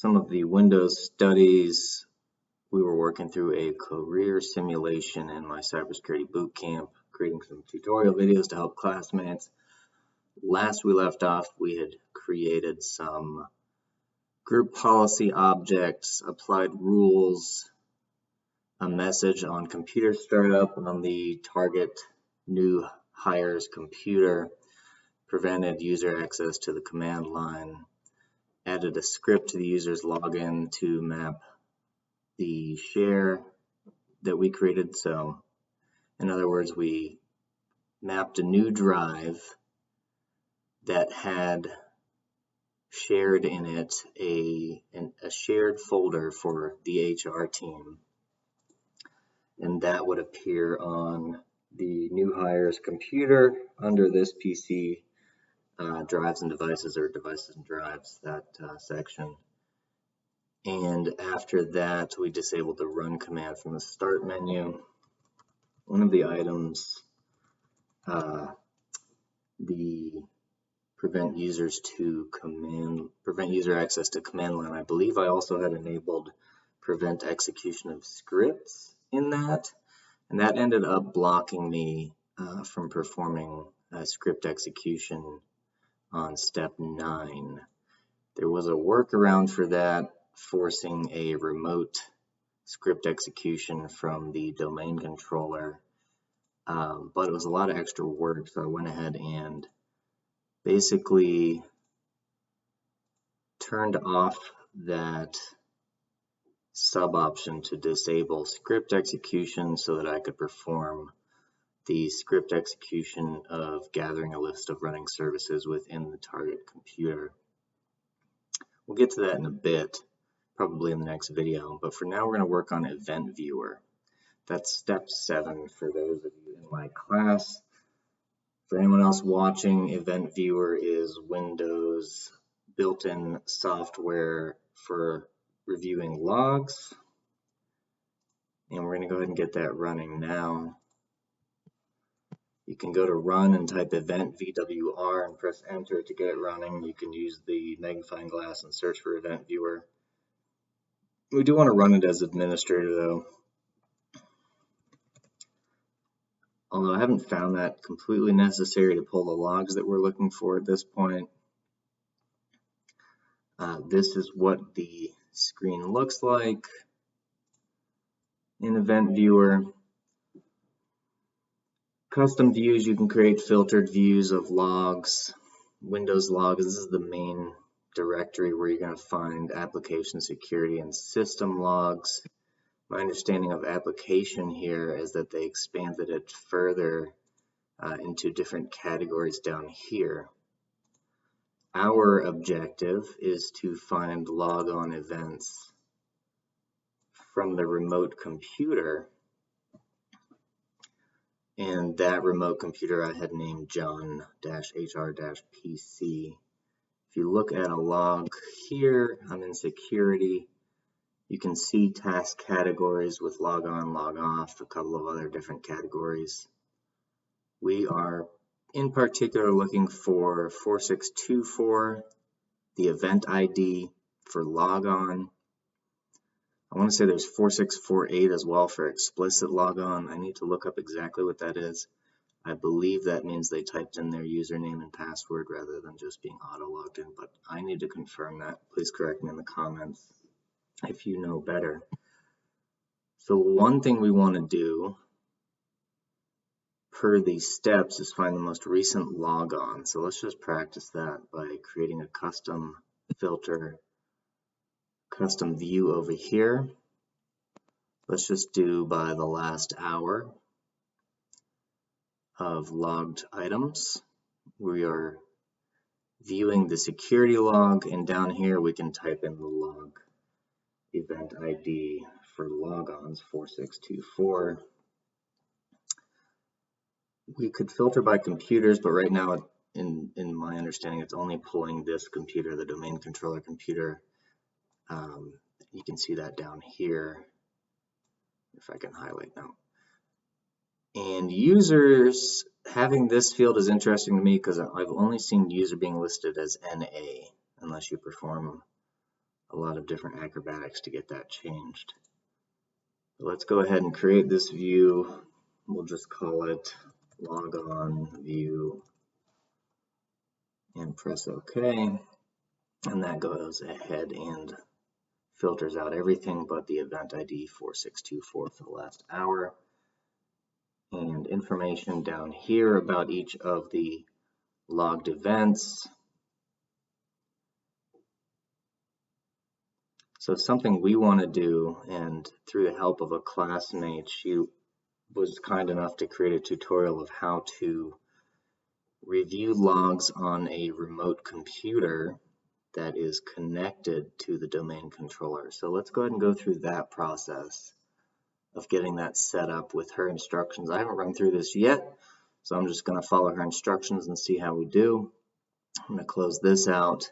some of the Windows studies. We were working through a career simulation in my Cybersecurity Bootcamp, creating some tutorial videos to help classmates. Last we left off, we had created some group policy objects, applied rules, a message on computer startup on the target new hire's computer, prevented user access to the command line, added a script to the user's login to map the share that we created. So in other words, we mapped a new drive that had shared in it a shared folder for the HR team, and that would appear on the new hire's computer under this PC, drives and devices, or devices and drives, that section. And after that, we disabled the run command from the start menu. One of the items, the prevent user access to command line, I believe I also had enabled prevent execution of scripts in that, and that ended up blocking me from performing script execution on step 9. There was a workaround for that, forcing a remote script execution from the domain controller, but it was a lot of extra work, so I went ahead and basically turned off that sub option to disable script execution so that I could perform the script execution of gathering a list of running services within the target computer. We'll get to that in a bit, probably in the next video, but for now we're going to work on Event Viewer. That's step 7 for those of you in my class. For anyone else watching, Event Viewer is Windows built-in software for reviewing logs, and we're going to go ahead and get that running now. You can go to run and type event VWR and press enter to get it running. You can use the magnifying glass and search for Event Viewer. We do want to run it as administrator though, although I haven't found that completely necessary to pull the logs that we're looking for at this point. This is what the screen looks like in Event Viewer. Custom views, you can create filtered views of logs. Windows logs, this is the main directory where you're going to find application security and system logs. My understanding of application here is that they expanded it further into different categories down here. Our objective is to find logon events from the remote computer, and that remote computer I had named John-HR-PC. If you look at a log here, I'm in security. You can see task categories with log on, log off, a couple of other different categories. We are in particular looking for 4624, the event ID for log on. I want to say there's 4648 as well for explicit logon. I need to look up exactly what that is. I believe that means they typed in their username and password rather than just being auto-logged in, but I need to confirm that. Please correct me in the comments if you know better. So one thing we want to do per these steps is find the most recent logon. So let's just practice that by creating a custom filter, custom view over here. Let's just do by the last hour of logged items. We are viewing the security log, and down here we can type in the log event ID for logons 4624. We could filter by computers, but right now in my understanding it's only pulling this computer, the domain controller computer. You can see that down here if I can highlight now. And users, having this field is interesting to me because I've only seen user being listed as NA unless you perform a lot of different acrobatics to get that changed. Let's go ahead and create this view. We'll just call it logon view and press OK. And that goes ahead and filters out everything but the event ID 4624 for the last hour. And information down here about each of the logged events. So something we want to do, and through the help of a classmate, she was kind enough to create a tutorial of how to review logs on a remote computer that is connected to the domain controller. So let's go ahead and go through that process of getting that set up with her instructions. I haven't run through this yet, so I'm just going to follow her instructions and see how we do. I'm going to close this out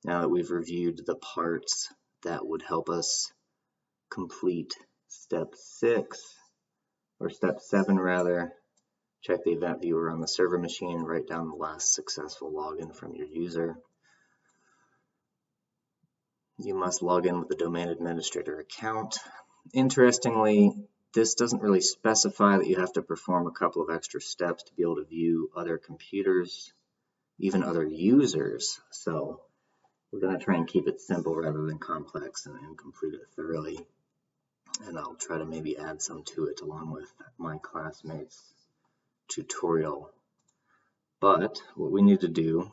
now that we've reviewed the parts that would help us complete step 6, or step 7 rather. Check the event viewer on the server machine, write down the last successful login from your user. You must log in with the domain administrator account. Interestingly, this doesn't really specify that you have to perform a couple of extra steps to be able to view other computers, even other users. So we're going to try and keep it simple rather than complex and complete it thoroughly. And I'll try to maybe add some to it along with my classmates' tutorial. But what we need to do,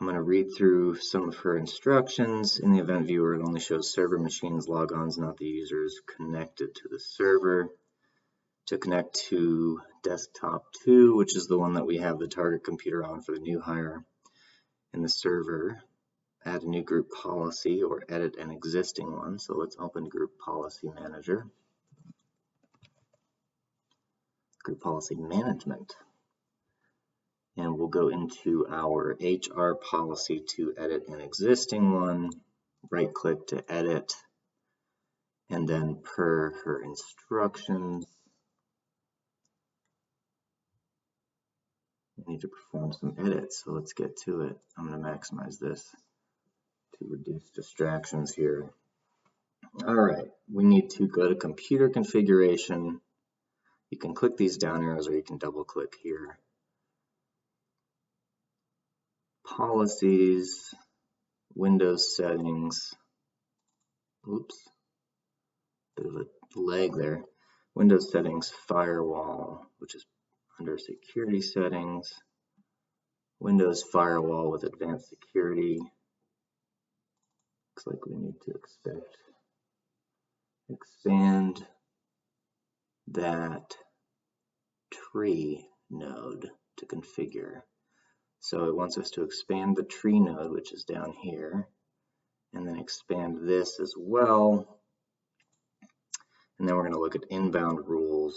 I'm going to read through some of her instructions. In the event viewer, it only shows server machines, logons, not the users connected to the server. To connect to desktop 2, which is the one that we have the target computer on for the new hire, in the server, add a new group policy or edit an existing one. So let's open Group Policy Manager. Group Policy Management. And we'll go into our HR policy to edit an existing one, right click to edit, and then per her instructions, we need to perform some edits. So let's get to it. I'm going to maximize this to reduce distractions here. All right, we need to go to computer configuration. You can click these down arrows or you can double click here. Policies, Windows settings, oops, bit of a lag there. Windows settings, firewall, which is under security settings. Windows firewall with advanced security. Looks like we need to expand that tree node to configure. So it wants us to expand the tree node, which is down here, and then expand this as well. And then we're going to look at inbound rules.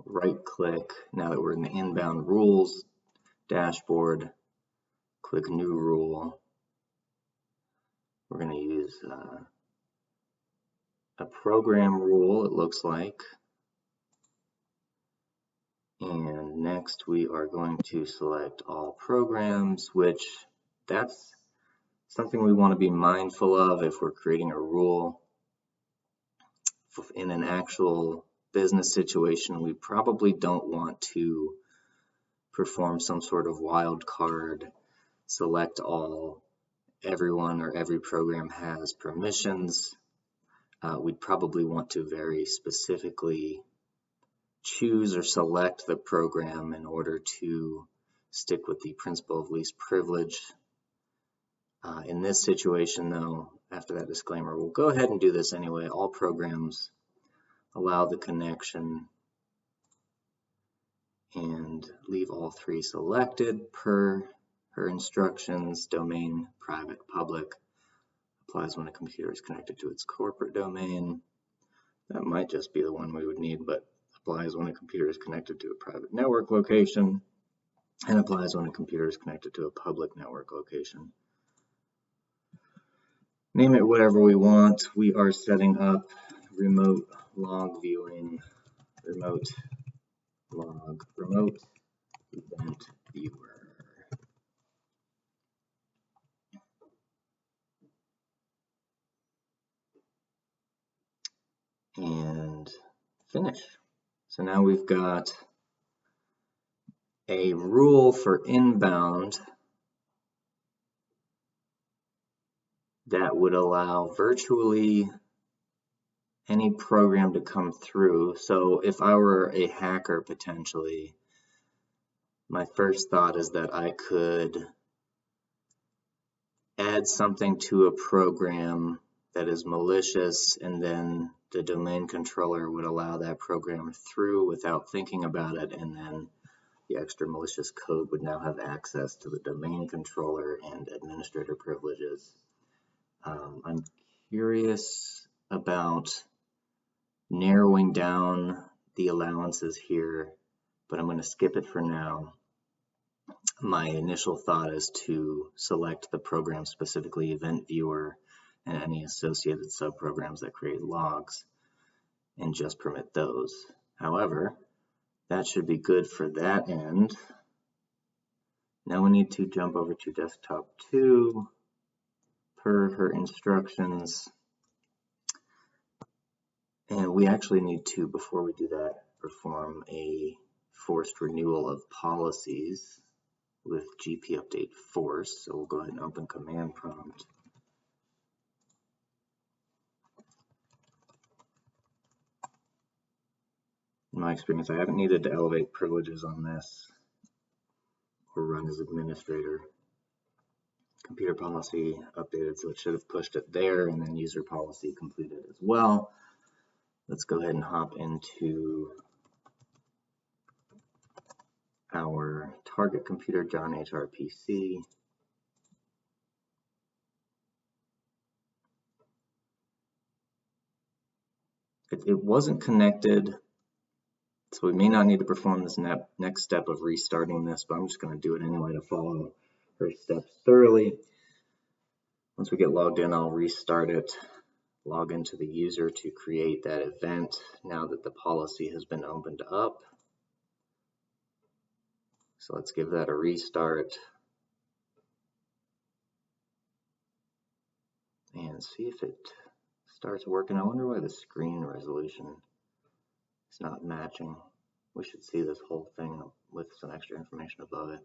Right click, now that we're in the inbound rules dashboard, click new rule. We're going to use a program rule, it looks like. And next we are going to select all programs, which that's something we want to be mindful of if we're creating a rule. In an actual business situation, we probably don't want to perform some sort of wild card, select all, everyone or every program has permissions. We'd probably want to very specifically choose or select the program in order to stick with the principle of least privilege. In this situation though, after that disclaimer, we'll go ahead and do this anyway. All programs allow the connection and leave all 3 selected per her instructions. Domain, private, public. Applies when a computer is connected to its corporate domain. That might just be the one we would need, but applies when a computer is connected to a private network location, and applies when a computer is connected to a public network location. Name it whatever we want. We are setting up remote log viewing, remote log, remote event viewer. finish. So now we've got a rule for inbound that would allow virtually any program to come through. So if I were a hacker potentially, my first thought is that I could add something to a program that is malicious, and then the domain controller would allow that program through without thinking about it, and then the extra malicious code would now have access to the domain controller and administrator privileges. I'm curious about narrowing down the allowances here, but I'm going to skip it for now. My initial thought is to select the program, specifically Event Viewer and any associated subprograms that create logs, and just permit those. However, that should be good for that end. Now we need to jump over to desktop 2 per her instructions. And we actually need to, before we do that, perform a forced renewal of policies with GP update force. So we'll go ahead and open command prompt. In my experience, I haven't needed to elevate privileges on this or run as administrator. Computer policy updated, so it should have pushed it there, and then user policy completed as well. Let's go ahead and hop into our target computer, John HRPC. It wasn't connected, so we may not need to perform this next step of restarting this, but I'm just going to do it anyway to follow her steps thoroughly. Once we get logged in, I'll restart it, log into the user to create that event now that the policy has been opened up. So let's give that a restart and see if it starts working. I wonder why the screen resolution is not matching. We should see this whole thing with some extra information above it.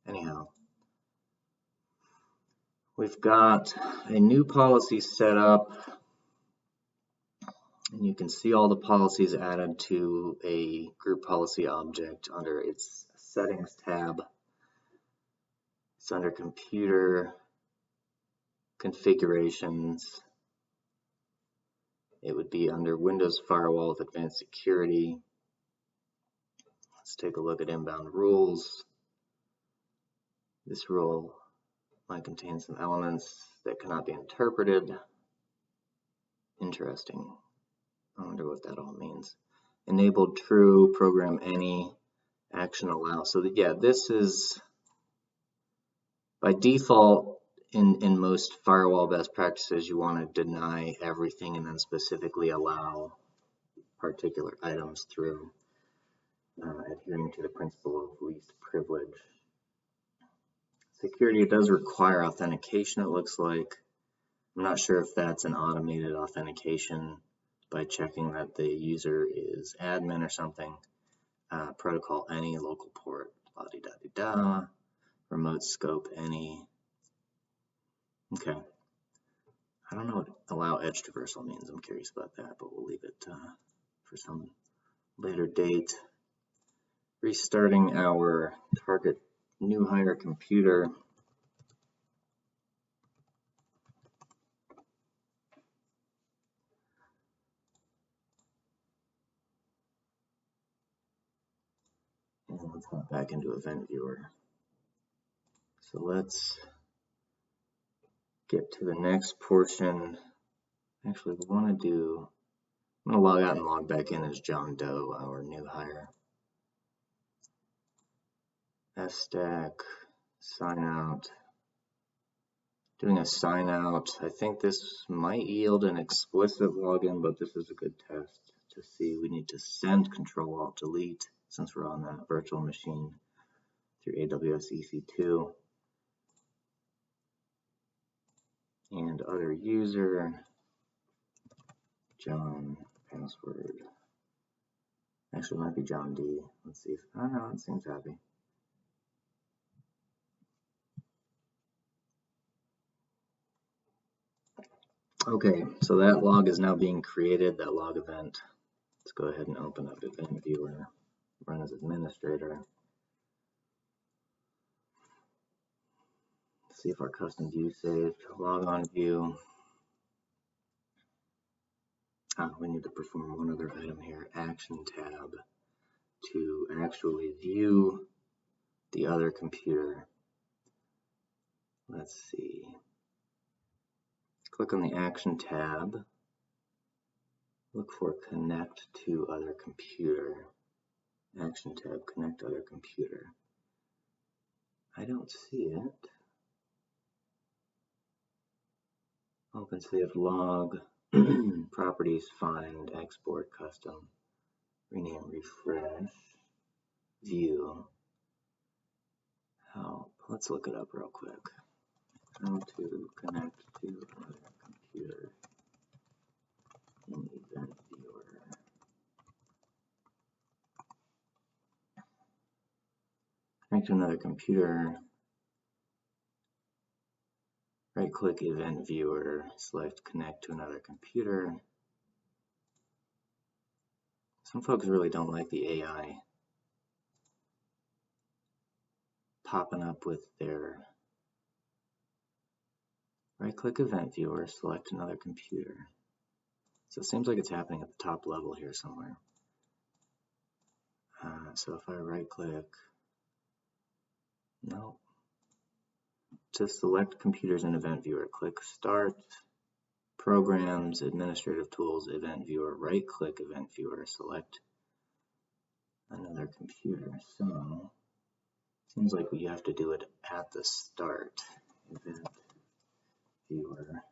Anyhow, we've got a new policy set up, and you can see all the policies added to a group policy object under its settings tab. It's under computer configurations. It would be under Windows Firewall with Advanced Security. Let's take a look at inbound rules. This rule might contain some elements that cannot be interpreted. Interesting. I wonder what that all means. Enabled true, program any, action allow. So yeah, this is by default in most firewall best practices, you want to deny everything and then specifically allow particular items through, adhering to the principle of least privilege. Security does require authentication, it looks like. I'm not sure if that's an automated authentication by checking that the user is admin or something. Protocol any, local port, la-di-da-di-da, remote scope any. Okay. I don't know what allow edge traversal means. I'm curious about that, but we'll leave it for some later date. Restarting our target new hire computer. And let's hop back into Event Viewer. So let's get to the next portion. Actually, we want to do, I'm going to log out and log back in as John Doe, our new hire. SStack, sign out. Doing a sign out. I think this might yield an explicit login, but this is a good test to see. We need to send Control-Alt-Delete since we're on that virtual machine through AWS EC2. And other user, John, password, Actually, it might be John D. Let's see if, oh no, it seems happy. Okay, so that log is now being created, that log event. Let's go ahead and open up Event Viewer, run as administrator. See if our custom view saved. Log on view. We need to perform one other item here, Action tab, to actually view the other computer. Let's see. Click on the Action tab. Look for Connect to Other Computer. Action tab, Connect Other Computer. I don't see it. OpenSave log, properties, find, export, custom, rename, refresh, view. Help. Let's look it up real quick. How to connect to another computer in Event Viewer. Connect to another computer. Right-click Event Viewer, select Connect to another computer. Some folks really don't like the AI popping up with their right-click Event Viewer, select another computer. So it seems like it's happening at the top level here somewhere. So if I right-click, no. To select computers in Event Viewer, click Start, Programs, Administrative Tools, Event Viewer, right-click Event Viewer, select another computer. So seems like we have to do it at the start. Event Viewer.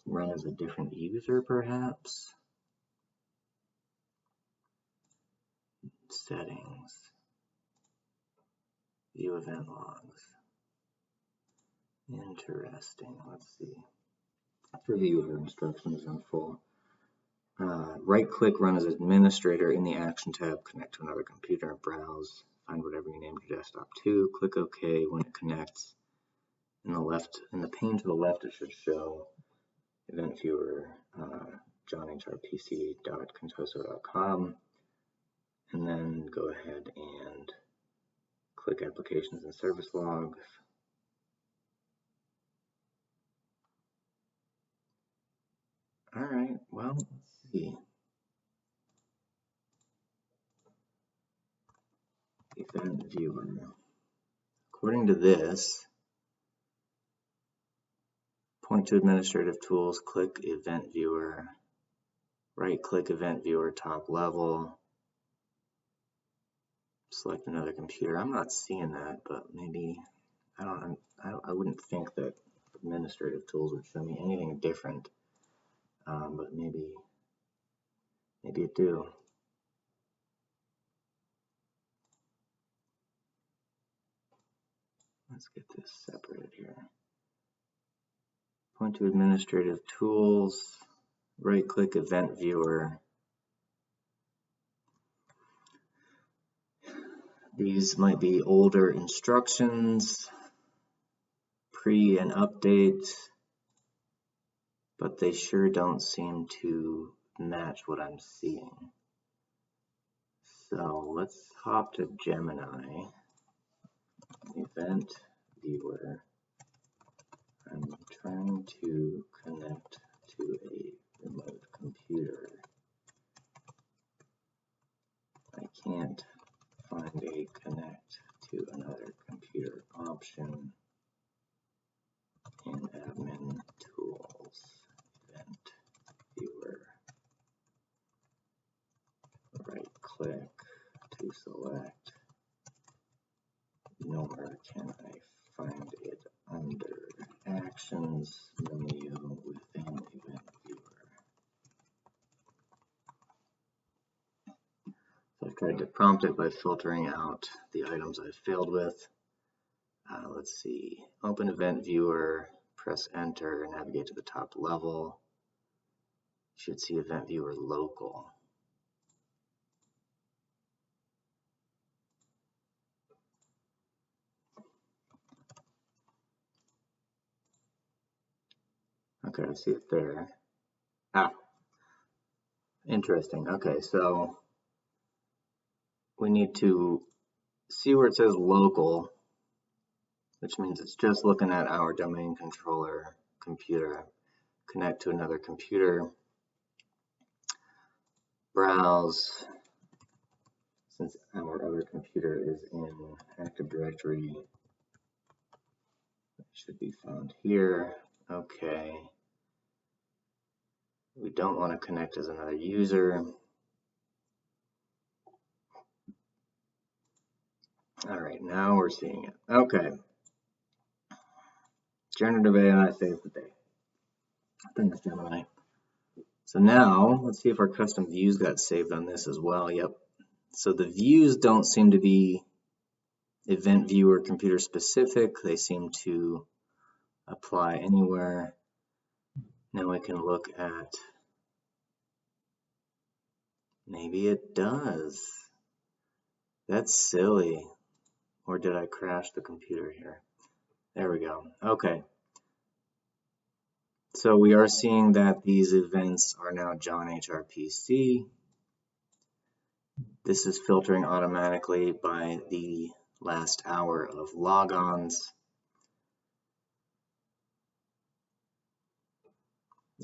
Run as a different user, perhaps. Settings. View event logs. Interesting. Let's see. Review other instructions in full. Right-click Run as Administrator in the Action tab. Connect to another computer. Browse. Find whatever you named your desktop to. Click OK when it connects. In the pane to the left, it should show Event Viewer, johnhrpc.contoso.com, and then go ahead and click Applications and Service Logs. All right, well, let's see. Event Viewer. According to this, point to Administrative Tools, click Event Viewer, right-click Event Viewer, top level, select another computer. I'm not seeing that, but maybe I wouldn't think that Administrative Tools would show me anything different, but maybe it do. Let's get this separated here. Point to Administrative Tools, right-click Event Viewer. These might be older instructions, pre and update, but they sure don't seem to match what I'm seeing. So let's hop to Gemini, Event Viewer. I'm trying to connect to a remote computer. I can't find a connect to another computer option in Admin Tools, Event Viewer. Right click to select, nor can I find it under Actions menu within Event Viewer. So I've tried to prompt it by filtering out the items I've failed with. Let's see, open Event Viewer, press Enter, navigate to the top level. You should see Event Viewer Local. Okay, I see it there. Interesting. Okay, so we need to see where it says local, which means it's just looking at our domain controller computer. Connect to another computer. Browse. Since our other computer is in Active Directory, it should be found here. Okay. We don't want to connect as another user. All right, now we're seeing it. Okay. Generative AI saves the day. Thanks, Gemini. So now let's see if our custom views got saved on this as well. Yep. So the views don't seem to be event viewer computer specific. They seem to apply anywhere. Now we can look at, maybe it does. That's silly. Or did I crash the computer here? There we go. Okay. So we are seeing that these events are now John HRPC. This is filtering automatically by the last hour of logons.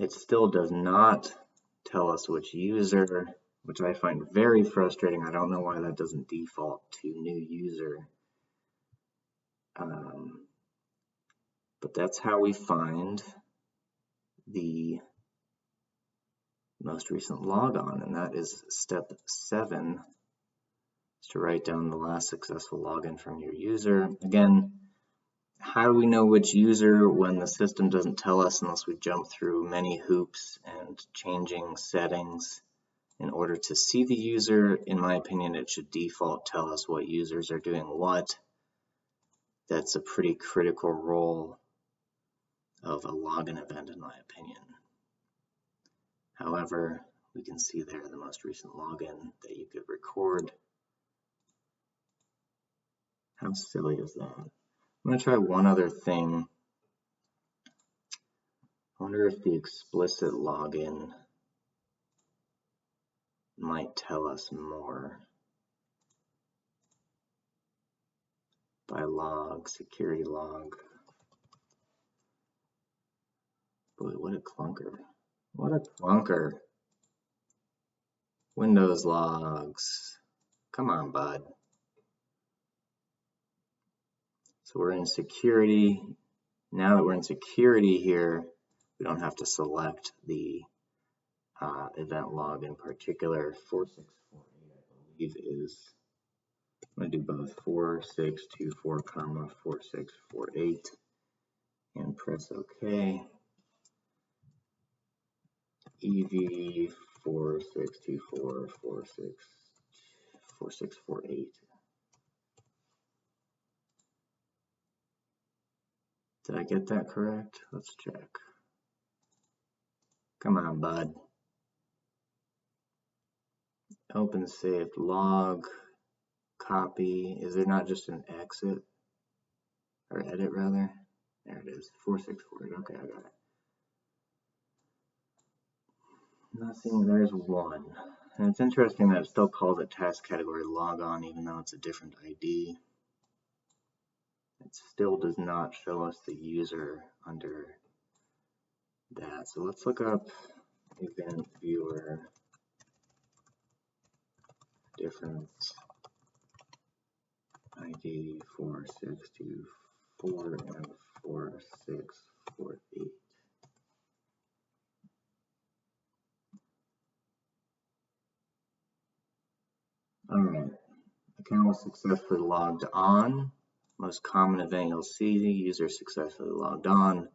It still does not tell us which user, which I find very frustrating. I don't know why that doesn't default to new user. But that's how we find the most recent logon, and that is step 7, is to write down the last successful login from your user. Again, how do we know which user when the system doesn't tell us unless we jump through many hoops and changing settings in order to see the user? In my opinion, it should default tell us what users are doing what. That's a pretty critical role of a login event, in my opinion. However, we can see there the most recent login that you could record. How silly is that? I'm going to try one other thing. I wonder if the explicit login might tell us more. By log, security log. Boy, what a clunker. What a clunker. Windows logs. Come on, bud. So we're in security. Now that we're in security here, we don't have to select the event log in particular. 4648, I believe, is, I'm going to do both, 4624, 4648, and press OK. EV 4624 4648. Did I get that correct? Let's check. Come on, bud. Open saved log, copy. Is there not just an exit or edit rather? There it is, 4648. Okay, I got it. Nothing, there's one. And it's interesting that it still calls it task category logon even though it's a different ID. It still does not show us the user under that. So let's look up event viewer different ID 4624 and 4648. All right, account was successfully logged on. Most common event you'll see, the user successfully logged on.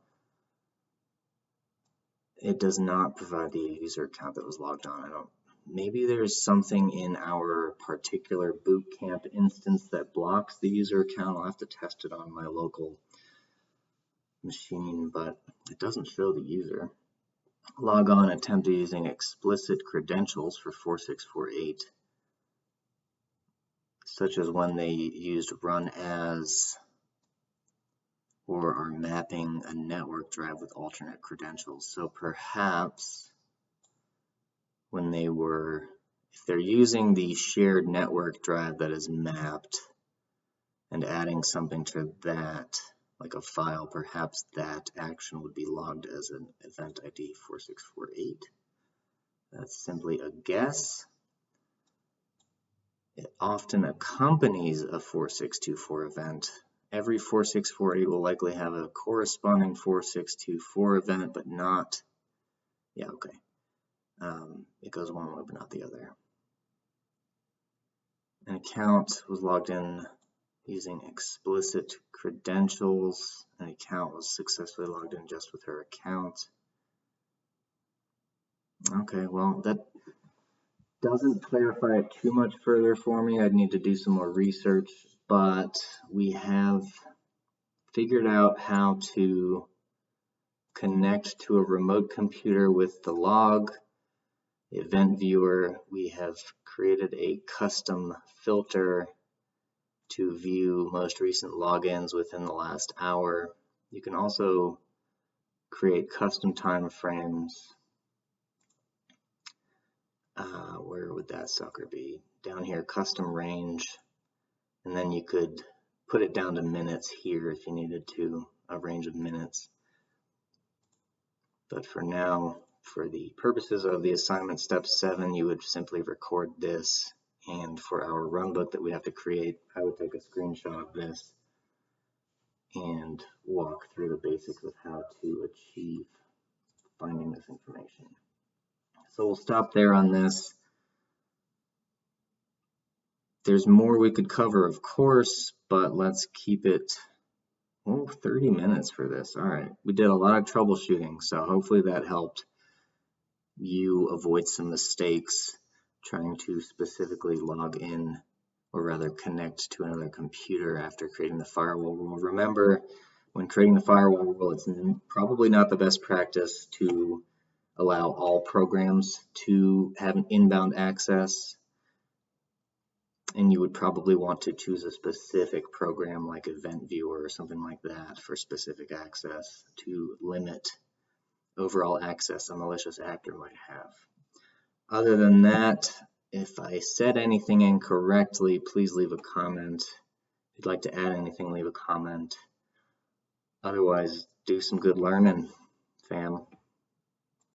It does not provide the user account that was logged on. Maybe there's something in our particular bootcamp instance that blocks the user account. I'll have to test it on my local machine, but it doesn't show the user. Log on attempted using explicit credentials for 4648, such as when they used run as or are mapping a network drive with alternate credentials. So perhaps when they were, if they're using the shared network drive that is mapped and adding something to that, like a file, perhaps that action would be logged as an event ID 4648. That's simply a guess. It often accompanies a 4624 event. Every 4648 will likely have a corresponding 4624 event, but not, yeah, okay. It goes one way, but not the other. An account was logged in using explicit credentials. An account was successfully logged in just with her account. Okay, well, that doesn't clarify it too much further for me. I'd need to do some more research, but we have figured out how to connect to a remote computer with the log, the event viewer. We have created a custom filter to view most recent logins within the last hour. You can also create custom time frames. Where would that sucker be? Down here, custom range, and then you could put it down to minutes here if you needed to, a range of minutes. But for now, for the purposes of the assignment step 7, you would simply record this, and for our runbook that we have to create, I would take a screenshot of this and walk through the basics of how to achieve finding this information. So we'll stop there on this. There's more we could cover, of course, but let's keep it 30 minutes for this. All right, we did a lot of troubleshooting, so hopefully that helped you avoid some mistakes trying to specifically log in, or rather connect to another computer after creating the firewall rule. Remember, when creating the firewall rule, it's probably not the best practice to allow all programs to have an inbound access, and you would probably want to choose a specific program like Event Viewer or something like that for specific access to limit overall access a malicious actor might have. Other than that, if I said anything incorrectly, please leave a comment. If you'd like to add anything, leave a comment. Otherwise, do some good learning, fam.